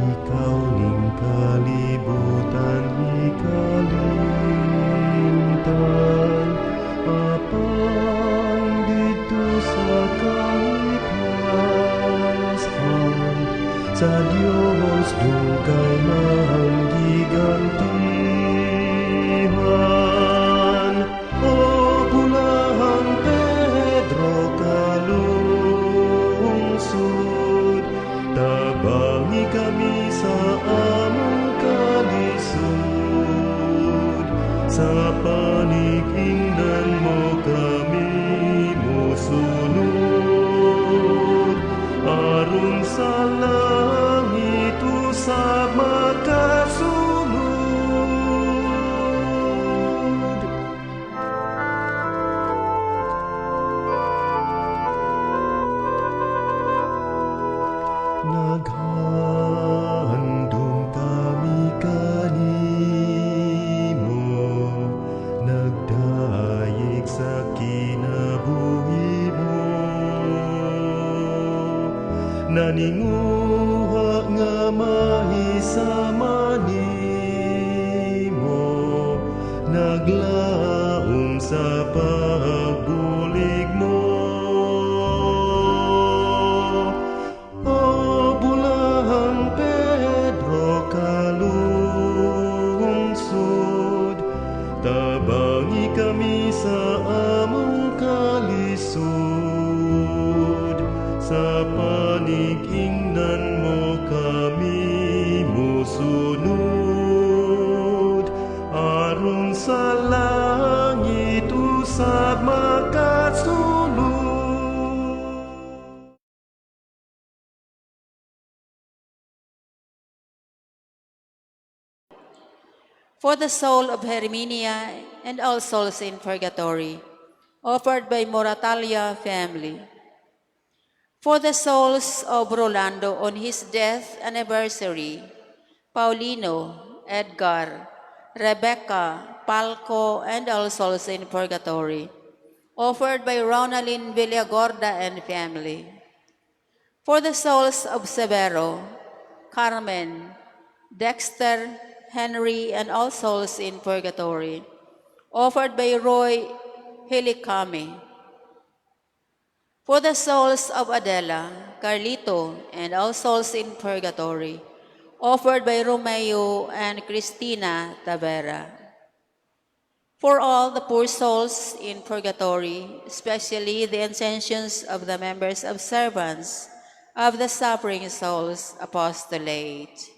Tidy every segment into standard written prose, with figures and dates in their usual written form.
ikaw ning kalibutan ikalimtan, apan dito sa kahitwasan, sa Diyos dugay manggigantihan. O bulahang Pedro kalungsod, tabangi kami sa among kalisod, sa panigingnan mo kami musunod, aron sa langit usab makasunod. Naghandom kami kanimo, nagdayeg sa kinabuhi mo, naninguha nga mahisama nimo, naglaom sa pagbulig mo. O bulahang Pedro kalungsod, tabangi kami sa among kalisod, sa panigingnan mo kami musunod, aron sa langit usab makasulod. For the soul of Herminia and all souls in purgatory, offered by Moratalia family. For the souls of Rolando on his death anniversary, Paulino, Edgar, Rebecca, Palco, and all souls in purgatory, offered by Ronaldin Villagorda and family. For the souls of Severo, Carmen, Dexter, Henry, and all souls in purgatory, offered by Roy Helicame. For the souls of Adela, Carlito, and all souls in purgatory, offered by Romeo and Cristina Tavera. For all the poor souls in purgatory, especially the intentions of the members of servants of the suffering souls apostolate.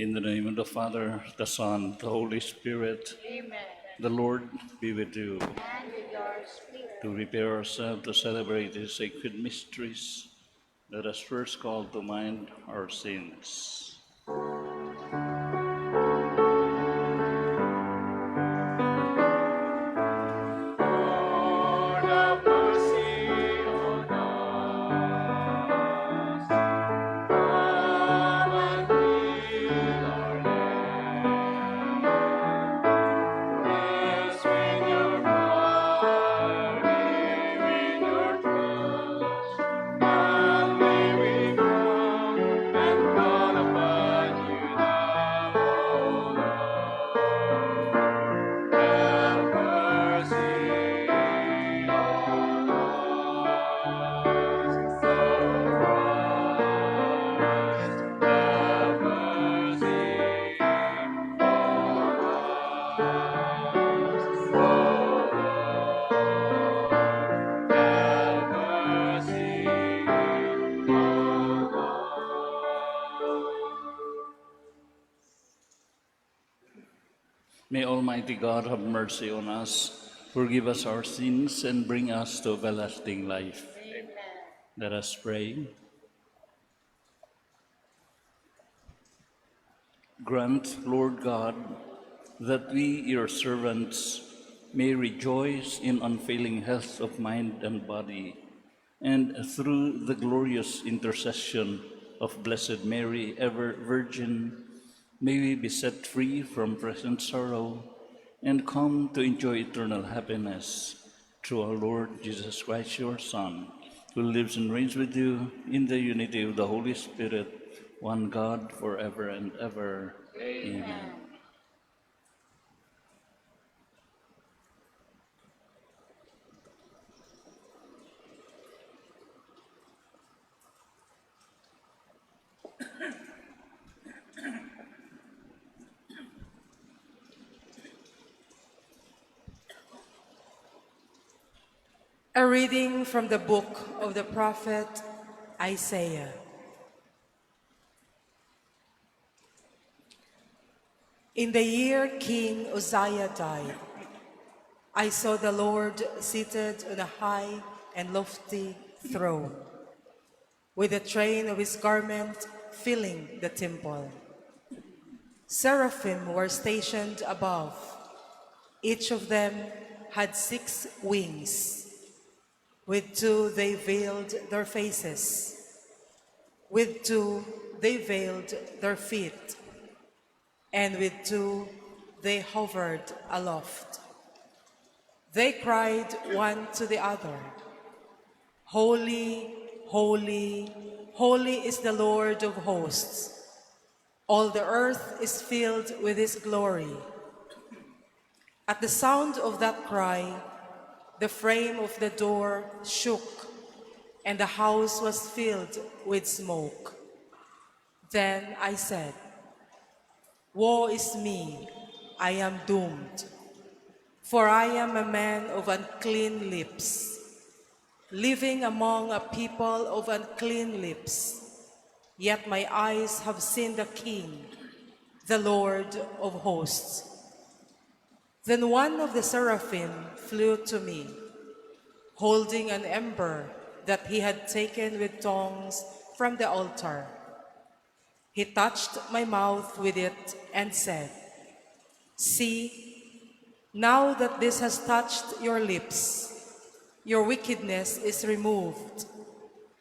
In the name of the Father, the Son, the Holy Spirit. Amen. The Lord be with you. And with your spirit. To prepare ourselves to celebrate these sacred mysteries, let us first call to mind our sins. Lord, have mercy on us. Come and heal our land. Yes, with your fire, with your trust, and may we come and call upon you now, O Lord. Have mercy on us, O Christ. Have mercy on us, O Lord. Have mercy on us. May Almighty God have mercy on us, forgive us our sins, and bring us to everlasting life. Amen. Let us pray. Grant, Lord God, that we, your servants, may rejoice in unfailing health of mind and body, and through the glorious intercession of Blessed Mary, ever Virgin, may we be set free from present sorrow and come to enjoy eternal happiness through our Lord Jesus Christ, your Son, who lives and reigns with you in the unity of the Holy Spirit, one God, forever and ever. Amen. A reading from the book of the prophet Isaiah. In the year King Uzziah died, I saw the Lord seated on a high and lofty throne, with the train of his garment filling the temple. Seraphim were stationed above. Each of them had 6 wings. With 2 they veiled their faces. With 2 they veiled their feet. And with 2 they hovered aloft. They cried one to the other, "Holy, holy, holy is the Lord of hosts. All the earth is filled with his glory." At the sound of that cry, the frame of the door shook, and the house was filled with smoke. Then I said, "Woe is me, I am doomed, for I am a man of unclean lips, living among a people of unclean lips. Yet my eyes have seen the King, the Lord of hosts." Then one of the seraphim flew to me, holding an ember that he had taken with tongs from the altar. He touched my mouth with it and said, "See, now that this has touched your lips, your wickedness is removed,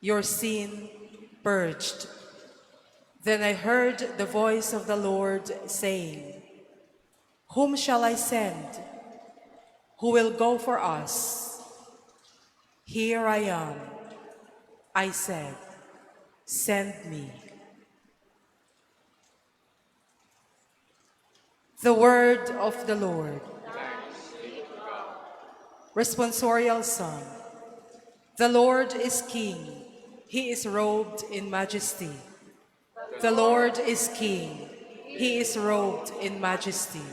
your sin purged." Then I heard the voice of the Lord saying, "Whom shall I send? Who will go for us?" "Here I am," I said, "send me." The word of the Lord. Responsorial Psalm. The Lord is King. He is robed in majesty. The Lord is King. He is robed in majesty.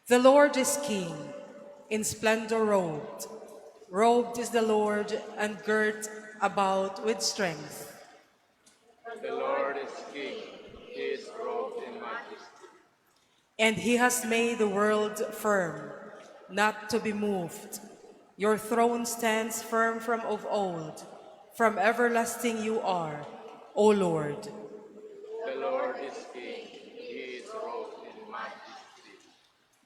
The Lord is King, in splendor robed. Robed is the Lord and girt about with strength. The Lord is King. He is robed in And he has made the world firm, not to be moved. Your throne stands firm from of old. From everlasting you are, O Lord. The Lord is King. He is robed in majesty.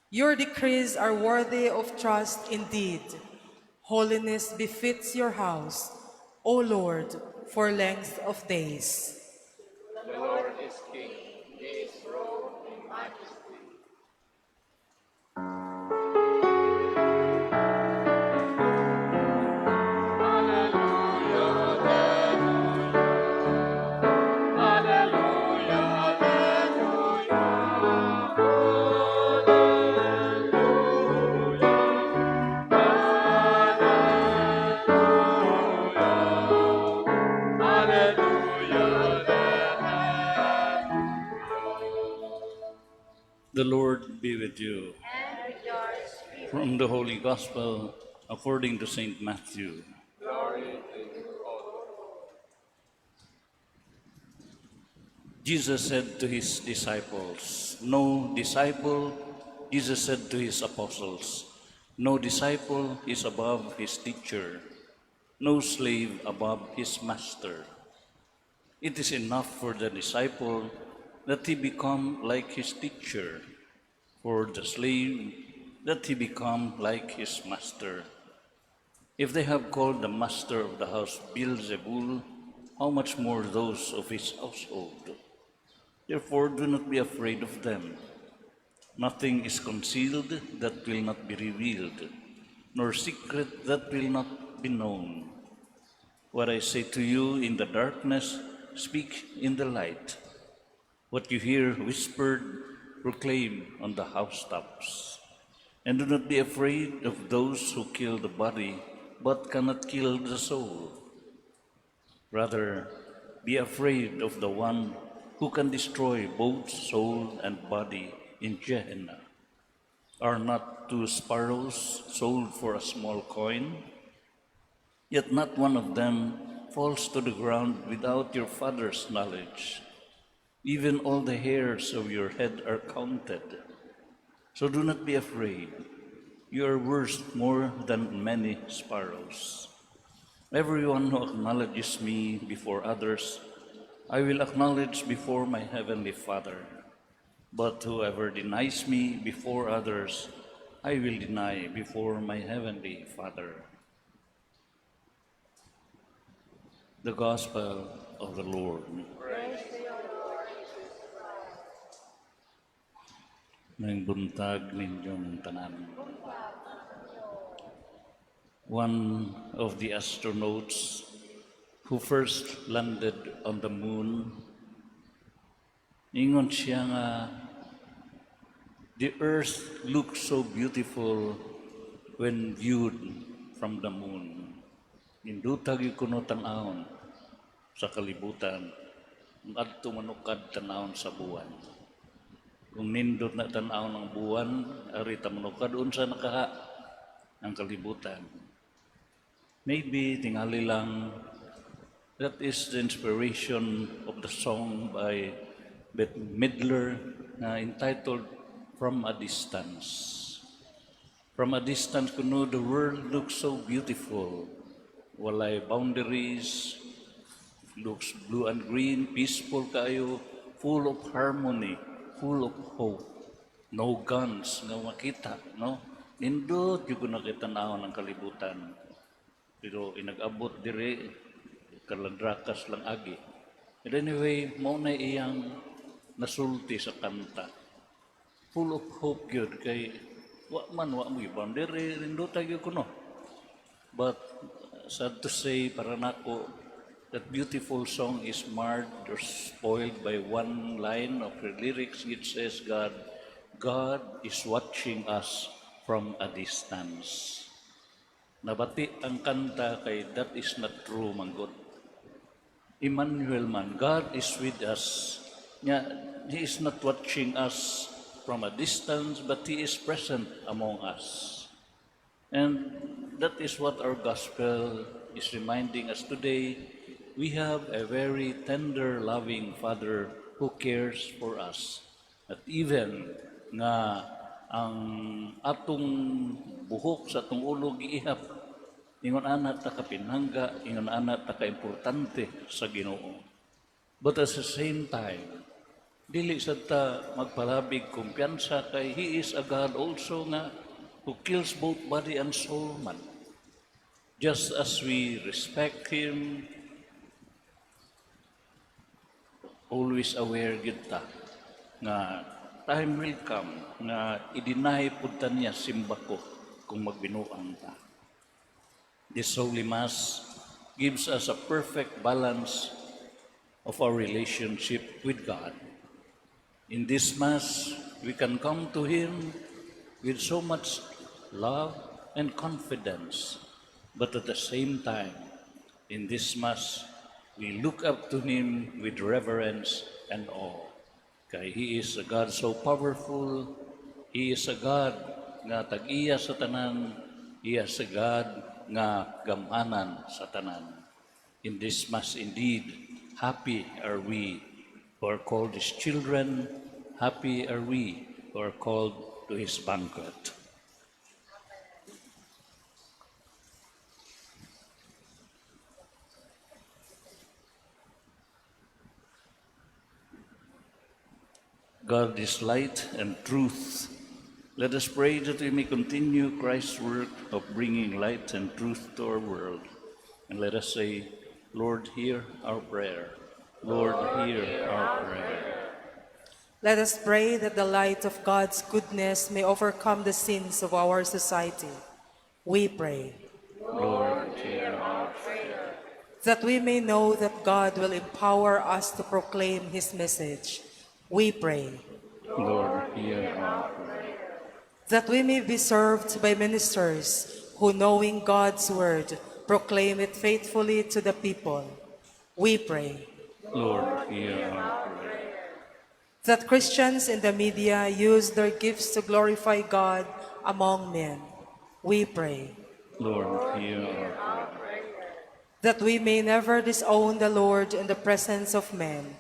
Your decrees are worthy of trust indeed. Holiness befits your house, O Lord, for length of days. The Lord is King. He is robed in majesty. The Lord be with you. And with your spirit. From the Holy Gospel according to St. Matthew. Jesus said to his disciples, "No disciple," Jesus said to his apostles, "No disciple is above his teacher, no slave above his master. It is enough for the disciple that he become like his teacher, for the slave that he become like his master. If they have called the master of the house Beelzebul, how much more those of his household? Therefore, do not be afraid of them. Nothing is concealed that will not be revealed, nor secret that will not be known. What I say to you in the darkness, speak in the light. What you hear whispered, proclaim on the housetops. And do not be afraid of those who kill the body, but cannot kill the soul. Rather, be afraid of the one who can destroy both soul and body in Gehenna. Are not 2 sparrows sold for a small coin? Yet not one of them falls to the ground without your Father's knowledge. Even all the hairs of your head are counted. So do not be afraid. You are worth more than many sparrows. Everyone who acknowledges me before others, I will acknowledge before my heavenly Father. But whoever denies me before others, I will deny before my heavenly Father." The Gospel of the Lord. Ngayong buntag ninyong tanan. One of the astronauts who first landed on the moon, ingon siya nga, the earth looks so beautiful when viewed from the moon. Indutag yung kuno tanahon sa kalibutan, ang adto manukad tanahon sa buwan. Kung nindot na tanahon ng buwan, arita manukad, unsa nakaha ang kalibutan. Maybe tingali lang, that is the inspiration of the song by Bette Midler entitled From a Distance. From a distance, kuno, the world looks so beautiful. Walay boundaries, looks blue and green, peaceful kayo, full of harmony, full of hope. No guns nga makita, no? Nindot yung nakita naon ng kalibutan. Pero inag-abot dire, kalandrakas lang agi. But anyway, mo na iyang nasulti sa kanta. Full of hope yun, kay wa mo yung boundary, nindot tayo ko no. But sad to say, para nako, that beautiful song is marred or spoiled by one line of the lyrics. It says, God is watching us from a distance. Nabati ang kanta kay that is not true, manggod. Emmanuel man, God is with us. He is not watching us from a distance, but He is present among us. And that is what our gospel is reminding us today. We have a very tender, loving Father who cares for us. That even nga ang atong buhok sa atong ulo giihap, ingon ana ta ka pinangga, ingon ana ta ka importante sa Ginoo. But at the same time, dili sad ta magpalabig kumpiyansa kay He is a God also nga who kills both body and soul man. Just as we respect Him, always aware kita nga time will come nga i-deny pud ta niya simba ko kung magbinuang ta. This Holy Mass gives us a perfect balance of our relationship with God. In this Mass, we can come to Him with so much love and confidence, but at the same time, in this Mass, we look up to Him with reverence and awe. Kay He is a God so powerful, He is a God nga tag-iya sa tanan, He is a God nga gamanan sa tanan. In this Mass indeed, happy are we who are called His children, happy are we who are called to His banquet. God is light and truth. Let us pray that we may continue Christ's work of bringing light and truth to our world. And let us say, Lord, hear our prayer. Lord, hear our prayer. Let us pray that the light of God's goodness may overcome the sins of our society. We pray. Lord, hear our prayer. That we may know that God will empower us to proclaim His message. We pray. Lord, hear our prayer. That we may be served by ministers who, knowing God's word, proclaim it faithfully to the people. We pray. Lord, hear our prayer. That Christians in the media use their gifts to glorify God among men. We pray. Lord, hear our prayer. That we may never disown the Lord in the presence of men.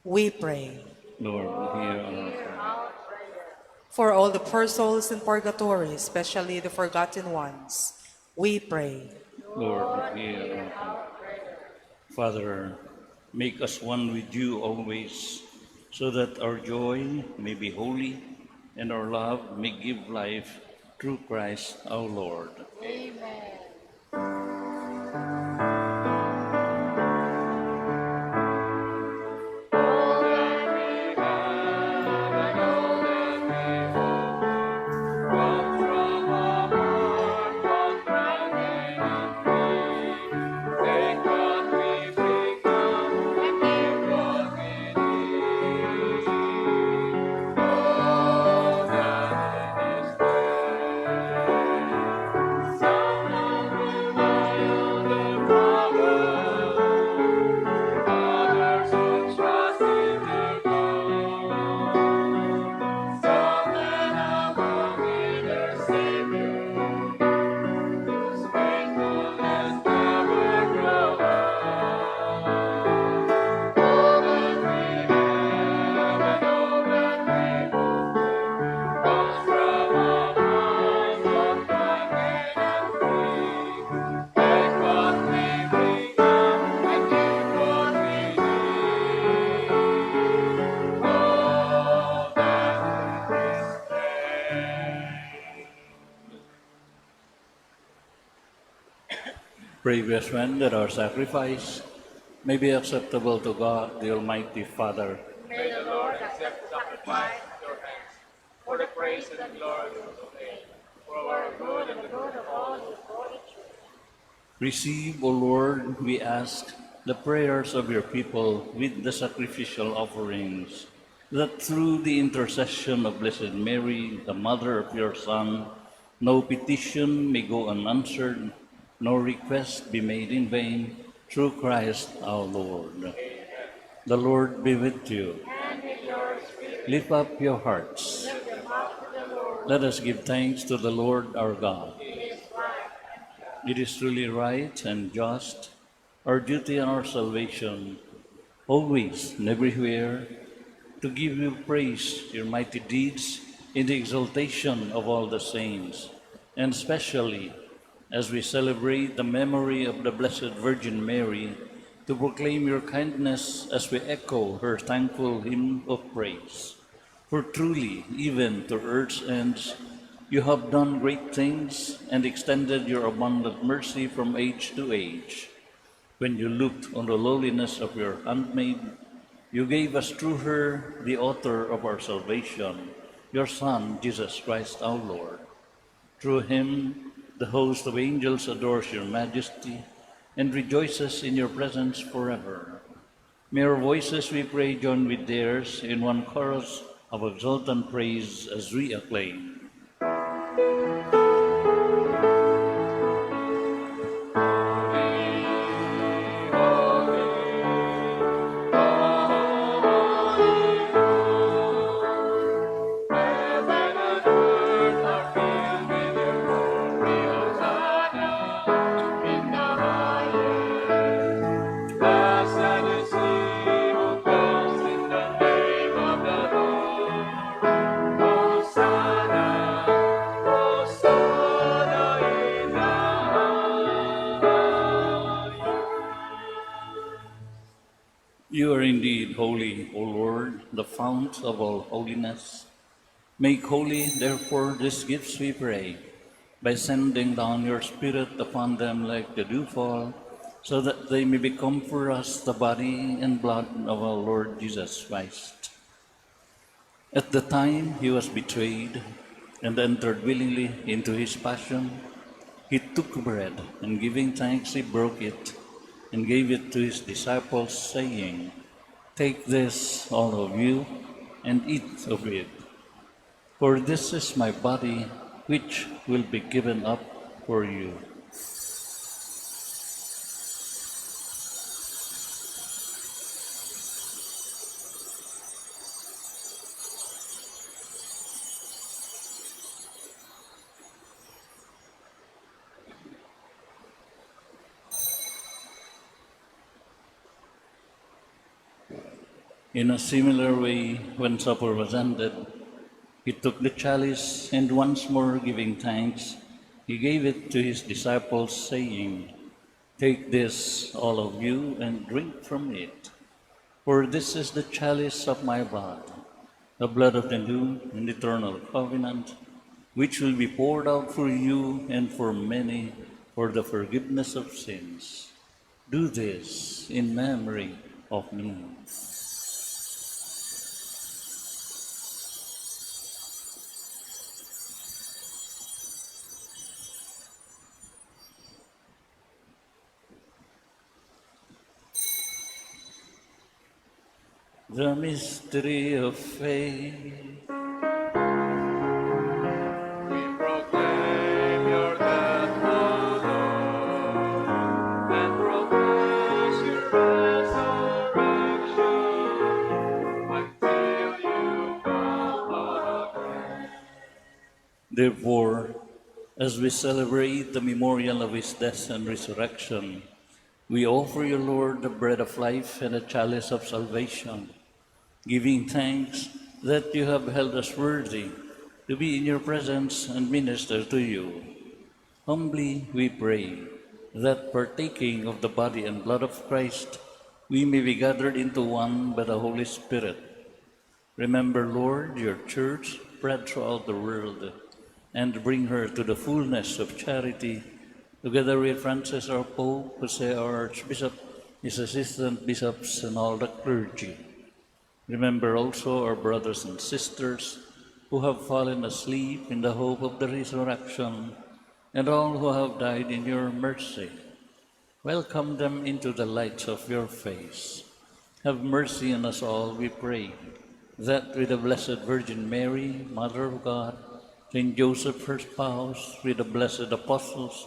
We pray. Lord, hear our prayer. For all the poor souls in purgatory, especially the forgotten ones, we pray. Lord, hear our prayer. Father, make us one with you always, so that our joy may be holy and our love may give life through Christ our Lord. Amen. Pray, brethren, that our sacrifice may be acceptable to God, the Almighty Father. May the Lord accept the sacrifice at your hands for the praise and glory of His name, for our good and the good of all His holy church. Receive, O Lord, we ask, the prayers of your people with the sacrificial offerings, that through the intercession of Blessed Mary, the Mother of your Son, no petition may go unanswered, no request be made in vain, through Christ our Lord. Amen. The Lord be with you. And with your spirit, Lift up your hearts. lift them up to the Lord. Let us give thanks to the Lord our God. It is right. It is truly right and just, our duty and our salvation, always and everywhere, to give you praise, your mighty deeds, in the exaltation of all the saints, and especially as we celebrate the memory of the Blessed Virgin Mary, to proclaim your kindness as we echo her thankful hymn of praise. For truly, even to earth's ends, you have done great things and extended your abundant mercy from age to age. When you looked on the lowliness of your handmaid, you gave us through her the author of our salvation, your Son, Jesus Christ our Lord. Through him, the host of angels adores your majesty and rejoices in your presence forever. May our voices, we pray, join with theirs in one chorus of exultant praise as we acclaim. You are indeed holy, O Lord, the fount of all holiness. Make holy, therefore, these gifts, we pray, by sending down your Spirit upon them like the dewfall, so that they may become for us the body and blood of our Lord Jesus Christ. At the time he was betrayed and entered willingly into his passion, he took bread, and giving thanks, he broke it and gave it to his disciples, saying, "Take this, all of you, and eat of it. For this is my body, which will be given up for you." In a similar way, when supper was ended, he took the chalice, and once more giving thanks, he gave it to his disciples, saying, "Take this, all of you, and drink from it. For this is the chalice of my blood, the blood of the new and eternal covenant, which will be poured out for you and for many for the forgiveness of sins. Do this in memory of me." The mystery of faith. We proclaim your death, O Lord, and proclaim your resurrection until you come again. Therefore, as we celebrate the memorial of his death and resurrection, we offer you, Lord, the bread of life and the chalice of salvation, giving thanks that you have held us worthy to be in your presence and minister to you. Humbly we pray that, partaking of the body and blood of Christ, we may be gathered into one by the Holy Spirit. Remember, Lord, your church spread throughout the world, and bring her to the fullness of charity, together with Francis our Pope, Jose our Archbishop, his assistant bishops, and all the clergy. Remember also our brothers and sisters who have fallen asleep in the hope of the resurrection, and all who have died in your mercy. Welcome them into the light of your face. Have mercy on us all, we pray, that with the Blessed Virgin Mary, Mother of God, Saint Joseph, her spouse, with the blessed apostles,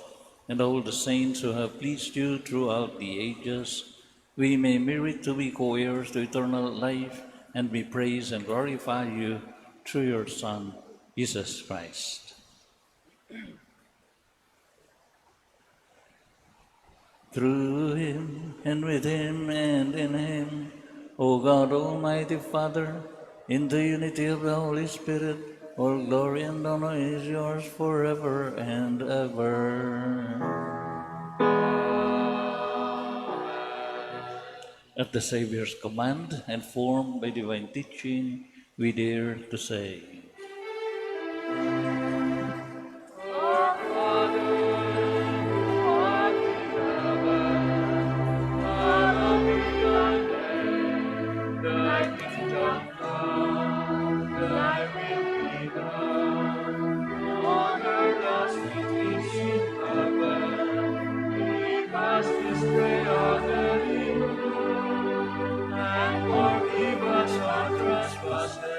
and all the saints who have pleased you throughout the ages, we may merit to be co-heirs to eternal life, and we praise and glorify you through your Son, Jesus Christ. Through him, and with him, and in him, O God, Almighty Father, in the unity of the Holy Spirit, All glory and honor is yours forever and ever. At the Savior's command and formed by divine teaching, we dare to say, Our Father, who art in heaven, hallowed be thy name. Thy kingdom come, thy will be done, on earth as it is in heaven. Give us this day our daily bread, and forgive us our trespasses,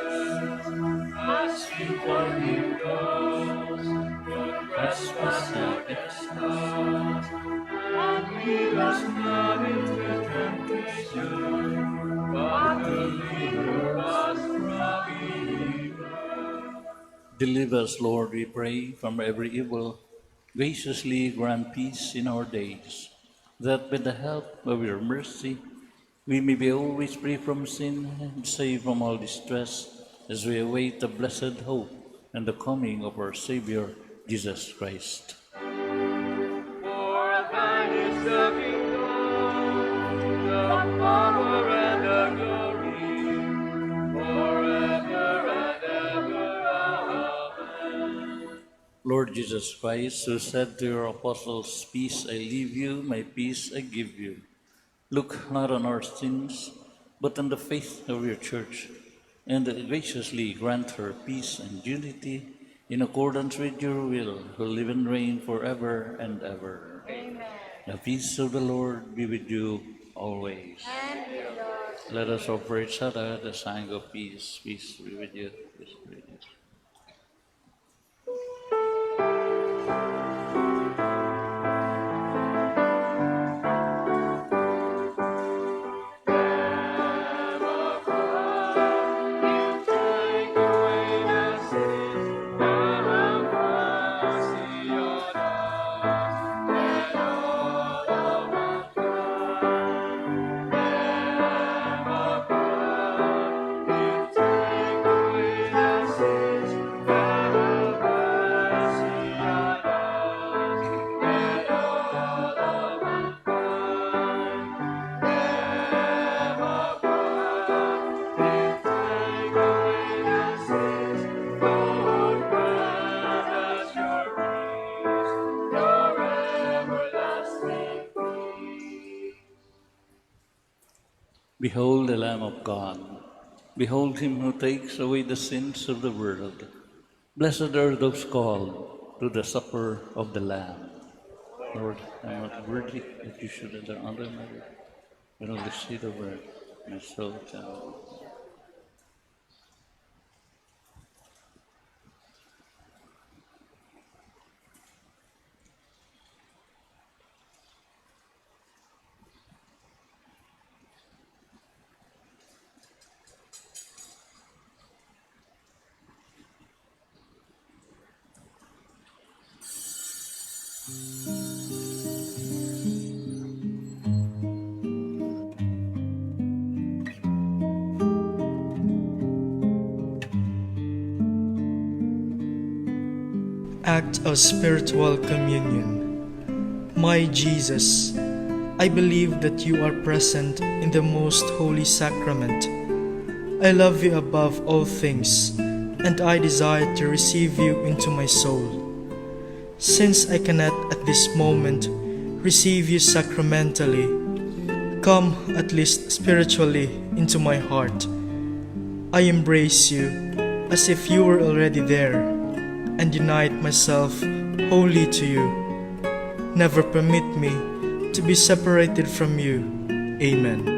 as we forgive those who trespass against us. And lead us not into temptation, but deliver us from evil. deliver us, Lord, we pray, from every evil. Graciously grant peace in our days, that with the help of your mercy, we may be always free from sin and safe from all distress, as we await the blessed hope and the coming of our Savior, Jesus Christ. For thine is the kingdom, the power, and the glory, forever and ever. Amen. Lord Jesus Christ, who said to your apostles, "Peace I leave you, my peace I give you," look not on our sins, but on the faith of your church, and graciously grant her peace and unity in accordance with your will, who live and reign forever and ever. Amen. The peace of the Lord be with you always. And with yours. Let us offer each other the sign of peace. Peace be with you. Peace be with you. Behold the Lamb of God. Behold him who takes away the sins of the world. Blessed are those called to the supper of the Lamb. Lord, I am not worthy that you should enter under my roof, but only say the word, my soul shall Act of Spiritual Communion. My Jesus, I believe that you are present in the most holy sacrament. I love you above all things, and I desire to receive you into my soul. Since I cannot at this moment receive you sacramentally, come at least spiritually into my heart. I embrace you as if you were already there, and unite myself wholly to you. Never permit me to be separated from you. Amen.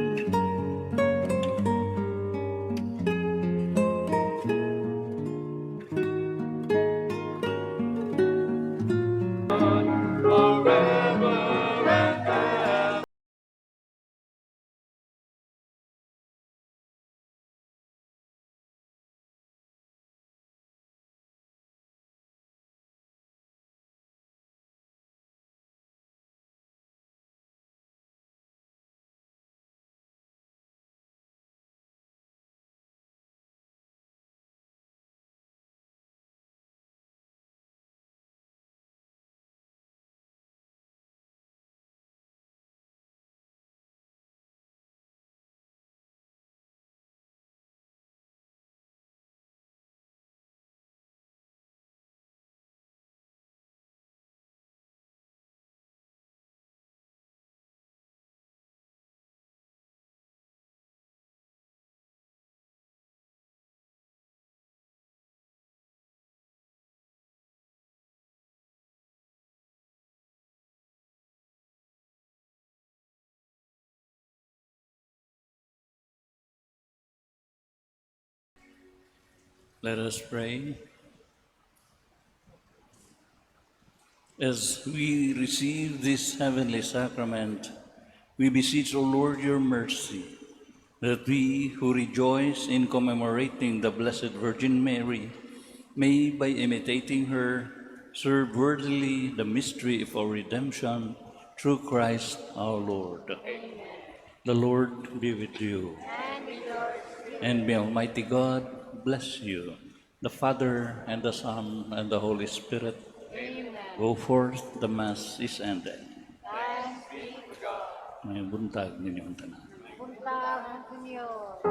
Let us pray. As we receive this heavenly sacrament, we beseech, O Lord, your mercy, that we who rejoice in commemorating the Blessed Virgin Mary may, by imitating her, serve worthily the mystery of our redemption through Christ our Lord. Amen. The Lord be with you. And may Almighty God bless you, the Father, and the Son, and the Holy Spirit. Amen. Go forth, the Mass is ended. Thanks be to God. May buntag ninyong tanan. Punta ang Senyor.